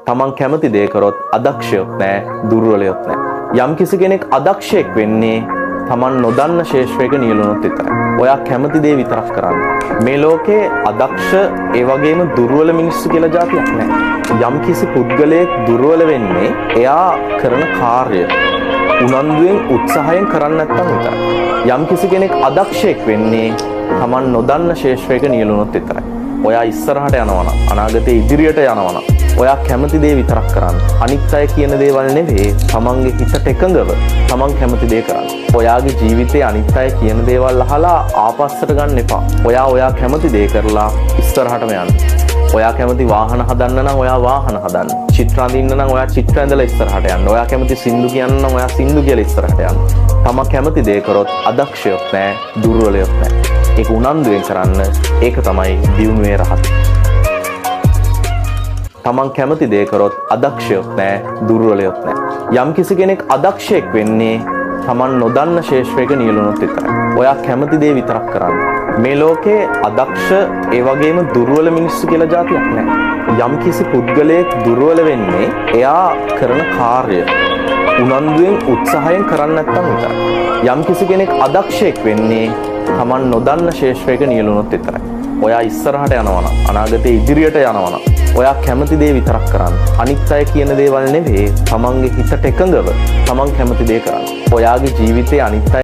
තමන් කැමති දේ කරොත් අදක්ෂයොත් නැහැ, දුර්වලයොත් නැහැ. යම් කිසි කෙනෙක් අදක්ෂයෙක් වෙන්නේ තමන් නොදන්න ශේෂ්ත්‍රයක නියැලුණොත් විතරයි. ඔයා කැමති දේ විතරක් කරන්න. මේ ලෝකේ අදක්ෂ ඒ වගේම දුර්වල මිනිස්සු කියලා જાතියක් නැහැ. යම් කිසි පුද්ගලයෙක් දුර්වල වෙන්නේ එයා කරන කාර්ය උනන්දුවෙන් උත්සාහයෙන් කරන්නේ නැත්නම් විතරයි. යම් කිසි කෙනෙක් අදක්ෂයෙක් වෙන්නේ තමන් නොදන්න ශේෂ්ත්‍රයක නියැලුණොත් විතරයි. ඔයා ඉස්සරහට යනවා නම්, අනාගතේ ඉදිරියට යනවා නම් ඔයා කැමති දේ විතරක් කරන්න. අනිත් අය කියන දේවල් නෙවෙයි, තමන්ගේ හිතට එකඟව තමන් කැමති දේ කරන්න. ඔයාගේ ජීවිතේ අනිත් අය කියන දේවල් අහලා ආපස්සට ගන්න එපා. ඔයා කැමති දේ කරලා ඉස්සරහටම යන්න. ඔයා කැමති වාහන හදන්න නම් ඔයා වාහන හදන්න. චිත්‍ර අඳින්න නම් ඔයා චිත්‍ර ඇඳලා ඉස්සරහට යන්න. ඔයා කැමති සින්දු කියන්න නම් ඔයා සින්දු කියලා ඉස්සරහට යන්න. තමන් කැමති දේ කරොත් අදක්ෂයොත් නැහැ, දුර්වලයොත් නැහැ. ඒක උනන්දුවෙන් කරන්න. ඒක තමයි දියුණුවේ රහස. තමන් කැමති දේ කරොත් අදක්ෂයොත් නැහැ, දුර්වලයොත් නැහැ. යම් කිසි කෙනෙක් අදක්ෂයෙක් වෙන්නේ තමන් නොදන්න ශේෂ්ත්‍රයක නියැලුණොත් විතරයි. ඔයා කැමති දේ විතරක් කරන්න. මේ ලෝකේ අදක්ෂ ඒ වගේම දුර්වල මිනිස්සු කියලා જાතියක් නැහැ. යම් කිසි පුද්ගලයෙක් දුර්වල වෙන්නේ එයා කරන කාර්ය උනන්දුවෙන් උත්සාහයෙන් කරන්නේ නැත්නම් විතරයි. යම් කිසි කෙනෙක් අදක්ෂයෙක් වෙන්නේ තමන් නොදන්න ශේෂ්ත්‍රයක නියැලුණොත් විතරයි. ඔයා ඉස්සරහට යනවා නම්, අනාගතේ ඉදිරියට යනවා නම් ඔයා කැමති දේ විතරක් කරන්න. අනිත් අය කියන දේවල් නෙවෙයි, තමන්ගේ හිතට එකඟව තමන් කැමති දේ කරන්න. ඔයාගේ ජීවිතේ අනිත් අය